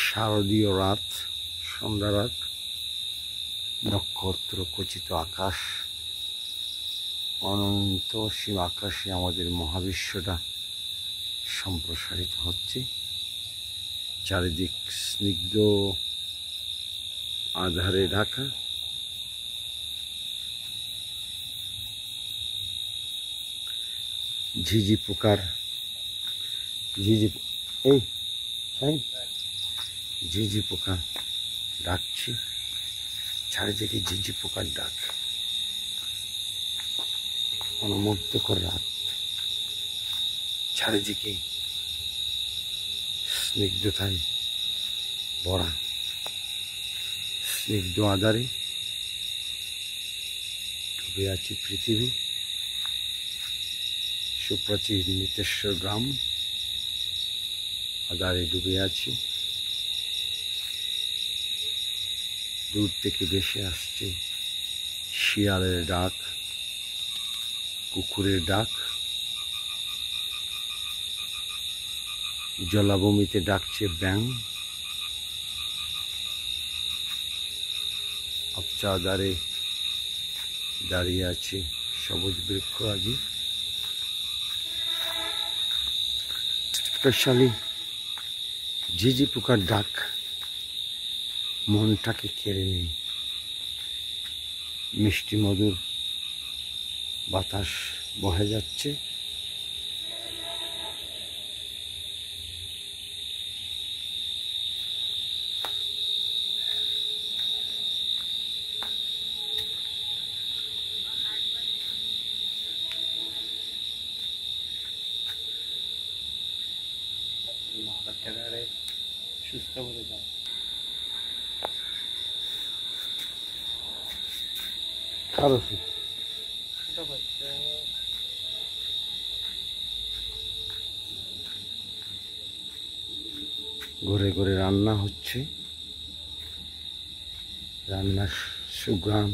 শারদীয় রাত, সন্ধ্যা রাত, নক্ষত্র খচিত আকাশ, অনন্ত অসীম আকাশে আমাদের মহাবিশ্বটা সম্প্রসারিত হচ্ছে। চারিদিক স্নিগ্ধ আধারে ঢাকা। ঝিঝি পোকার ঝিঝি পোকা ডাকছে, চারিদিকে ঝিঝি পোকার ডাক। মনোমুগ্ধকর রাত, চারিদিকে স্নিগ্ধতায় ভরা। স্নিগ্ধ আধারে ডুবে আছে পৃথিবী। সুপ্রাচীর নিতেশ্বর গ্রাম আধারে ডুবে আছে। দূর থেকে ভেসে আসছে শিয়ালের ডাক, কুকুরের ডাক। জলাভূমিতে ডাকছে ব্যাঙ। আবছা আধারে দাঁড়িয়ে আছে সবুজ বৃক্ষরাজি। স্পেশালি ঝিঝি পোকার ডাক মনটাকে কেড়ে নেই। মিষ্টি মধুর বাতাস বহে যাচ্ছে। সুস্থ করে দাও। ঘরে ঘরে রান্না হচ্ছে। রান্নার সুগ্রাম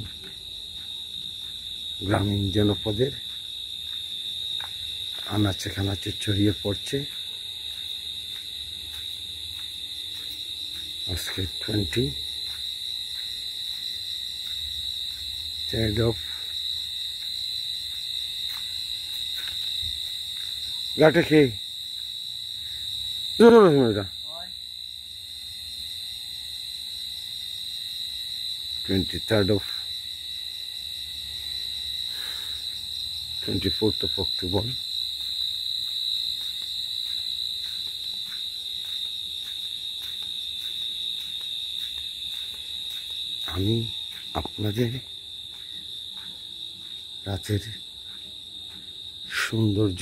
গ্রামীণ জনপদের আনাচে কানাচে ছড়িয়ে পড়ছে। আজকে 23rd of গাটে খেয়ে 24th of October। আমি আপনাদের রাতের সৌন্দর্য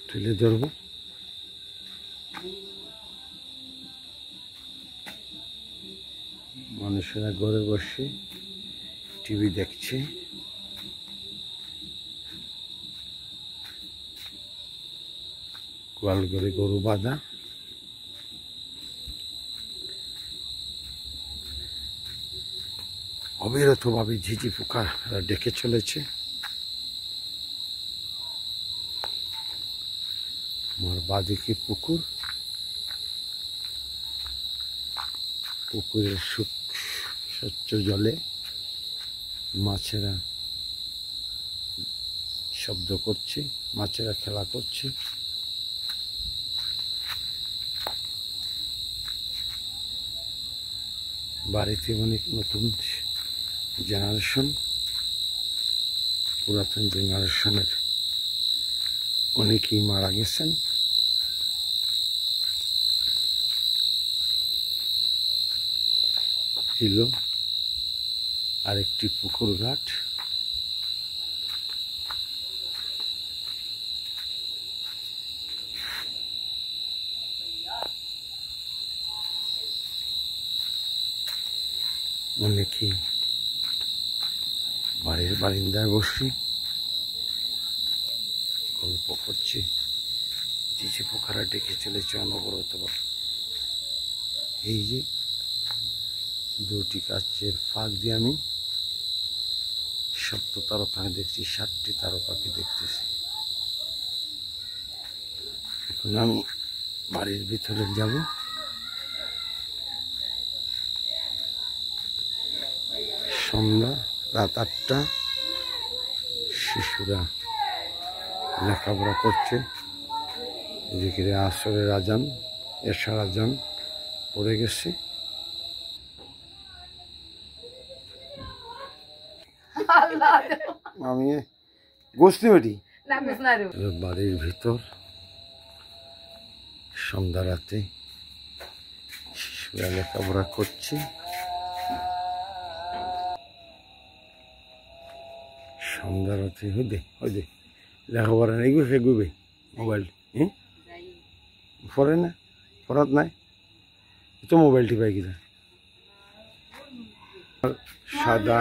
তুলে ধরব। মানুষেরা ঘরে বসে টিভি দেখছে। গোয়াল ঘরে গরু বাঁধা। অবিরতভাবে ঝিঝি পোকারা ডেকে চলেছে। আমার বাদিকে পুকুর, পুকুরের স্বচ্ছ জলে মাছেরা শব্দ করছে, মাছেরা খেলা করছে। বাড়িতে অনেক নতুন জেনারেশন, পুরাতন জেনারেশনের অনেকেই মারা গেছেন। ছিল আরেকটি পুকুর ঘাট। অনেকেই বাড়ির বারিন্দায় বসে গল্প করছে। ঝিঝি পোকারা ডেকে চলেছে অনবরত। এই যে দুটি কাচের ফাঁক দিয়ে আমি 7 তারকা দেখছি, 7টি তারকাকে দেখতেছি। এখন আমি বাড়ির ভিতরে যাব। সন্ধ্যা রাত 8টা। শিশুরা লেখাপড়া করছে। এদিকে আসরের আজান, এশার আজান পড়ে গেছে। আমি গোষ্ঠী বেটি বাড়ির ভিতর সন্ধ্যা রাতে শিশুরা লেখাপড়া করছে। সন্ধ্যা রাতে হইদে লেখাপড়া নেই গুবে মোবাইল পড়ে না, পড়াত নাই তো মোবাইলটি পাই কিনা। সাদা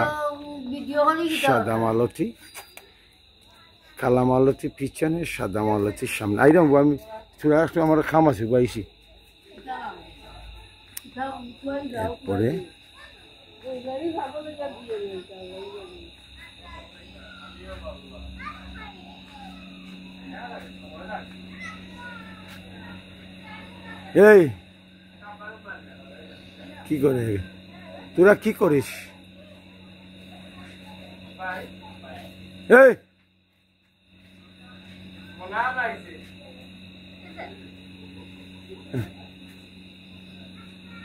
সাদা মালতী, কালা মালতী পিছনে, সাদা মালতীর সামনে। আইরাম আমি চূড়া একটু আমার খাম আছে বাইছি। এরপরে এই কি করে তোরা কি করিস? এই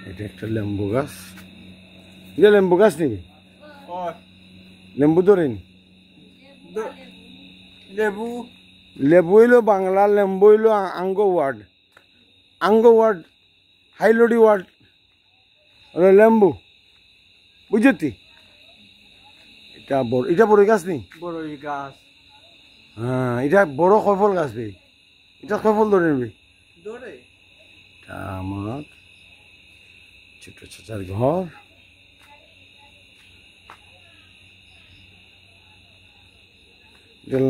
এটা একটা লেম্বু গাছ। এটা লেম্বু গাছ নিবি? লেম্বু ধরেন? লেবু লেবু হইলো বাংলা, লেম্বু হইলো আঙ্গ ওয়ার্ড। আঙ্গ ওয়ার্ড হাইলোডি ওয়ার্ড লেম্বু, বুঝতি? এটা বড় গাছ নি? বড় গাছ। হ্যাঁ, এটা বড় কয়ফল গাছ বে? এটা কয়ফল ধরে নেবে? আমার ছোট চাচার ঘর।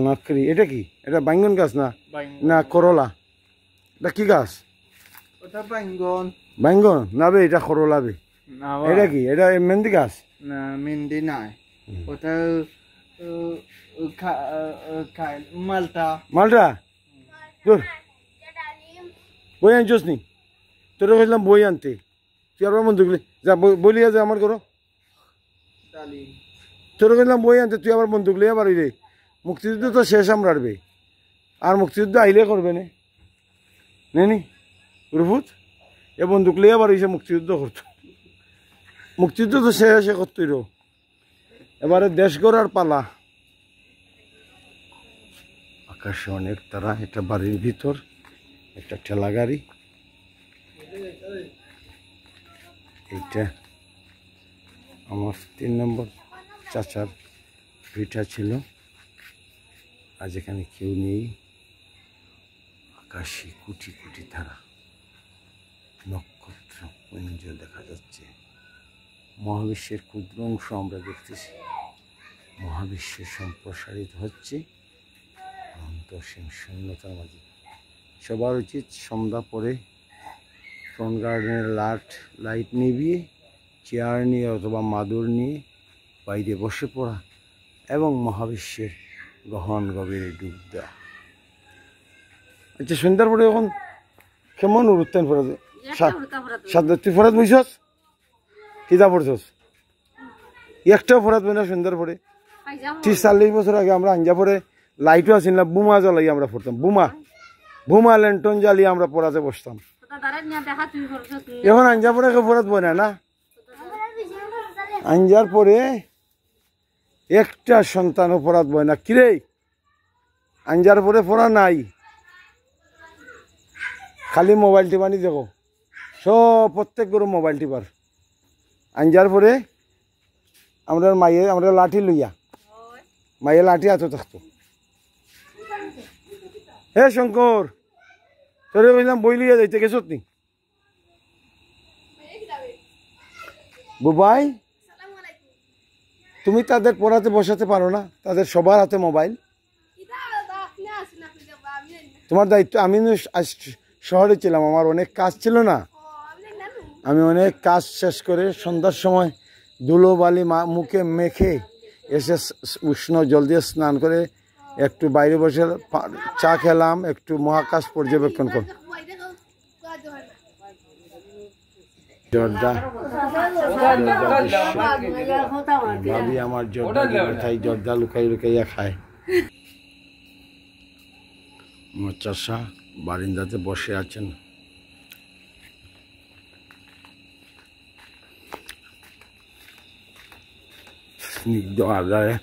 নাকরি। এটা কি? এটা বাইঙ্গন গাছ না? না করলা? এটা কি গাছ? ওটা বাইঙ্গন। বাইঙ্গন না বে, এটা করলা বে। এটা কি? এটা মেহেন্দি গাছ না? মেহেন্দি নাই, ওটা মালটা। মালটা তোর বই আনছস নি? তোর বললাম বই আনতে, তুই আবার মন ঢুকলি যা বলিয়া যা আমার করো। তোর বললাম বই আনতে, তুই আবার মন ঢুকলি। আবার রে মুক্তিযুদ্ধ তো শেষ আমরা আরবে, আর মুক্তিযুদ্ধ আইলে করবে নি রুফুত এ বন্দুক লিয়ে আবার এসে মুক্তিযুদ্ধ করতো। মুক্তিযুদ্ধ তো শেষে করতই রো, এবারে দেশ গড়ার পালা। আকাশে অনেক তারা। এটা বাড়ির ভিতর একটা ঠেলা গাড়ি। এইটা আমার 3 নম্বর চাচার ভিটা ছিল, আজ এখানে কেউ নেই। আকাশে কোটি কোটি তারা, নক্ষত্র পুঞ্জ দেখা যাচ্ছে। মহাবিশ্বের ক্ষুদ্র অংশ আমরা দেখতেছি। মহাবিশ্বের সম্প্রসারিত হচ্ছে অন্তসীম শূন্যতার মাঝে। সবার উচিত সন্ধ্যা পরে ফ্রন্ট গার্ডেনের লাইট নিভিয়ে চেয়ার নিয়ে অথবা মাদুর নিয়ে বাইরে বসে পড়া এবং মহাবিশ্বের গহন গভীরে ডুব দেওয়া। আচ্ছা, সন্ধ্যার পরে এখন কেমন উত্থান ফরাত? তুই ফরাত বুঝছস? কিতা পড়ছস? একটাও ফরাত বই না সন্ধ্যার পরে। 30-40 বছর আগে আমরা আঞ্জা পরে লাইটও আসিল না, বোমা জ্বালাই আমরা পড়তাম। বোমা ল্যান্টন জ্বালিয়ে আমরা পড়াতে বসতাম। এখন আঞ্জা পরে কেউ ফরাত বই না। আঞ্জার পরে একটা সন্তান অপরাধ বয় না। কিরে আঞ্জার পরে পড়া নাই, খালি মোবাইল টিপানি দেখো। সব প্রত্যেক গরু মোবাইল টিপার। আঞ্জার পরে আমরা লাঠি লইয়া মাইয়ে লাঠি হাতে থাকতো। হে শঙ্কর, তোরে বললাম বই লইয়া যাইতে গেছত নি? বুবাই, তুমি তাদের পড়াতে বসাতে পারো না? তাদের সবার হাতে মোবাইল। তোমার দায়িত্ব। আমি শহরে ছিলাম, আমার অনেক কাজ ছিল না। আমি অনেক কাজ শেষ করে সন্ধ্যার সময় ধুলো বালি মুখে মেখে এসে উষ্ণ জল দিয়ে স্নান করে একটু বাইরে বসে চা খেলাম, একটু মহাকাশ পর্যবেক্ষণ কর। জর্দা ভাবি আমার জর্দা কোথায় জর্দা লুকাই লুকাইয়া খায়। আমার চাষা বারিন্দাতে বসে আছেন। স্নিগ্ধ আদায়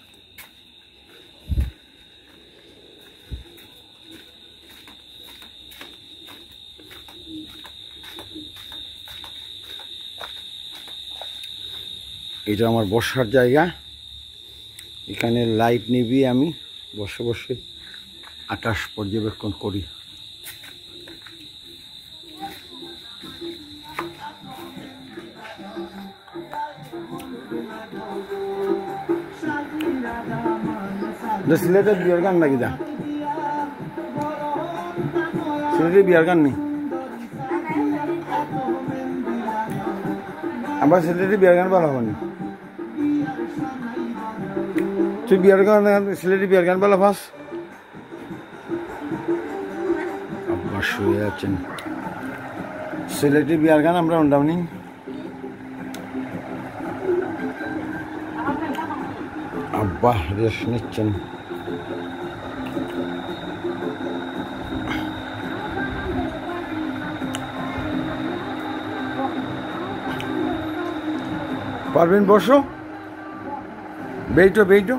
এটা আমার বসার জায়গা। এখানে লাইট নিভিয়ে আমি বসে বসে আকাশ পর্যবেক্ষণ করি। সিলেটের বিয়ার গান নাকি দা? সিলেটের বিয়ার গান নেই? আবার সিলেটের বিয়ার গান ভালো হয়নি। তুই বিয়ার গান, সিলেটের বিয়ার গান ভালো পাস? আব্বা শুয়ে আছেন। সিলেটের বিয়ার গান আমরা উন্ডামনি। আব্বা রেস্ট নিচ্ছেন। পারবেন বসো, বেইটো বেইটো।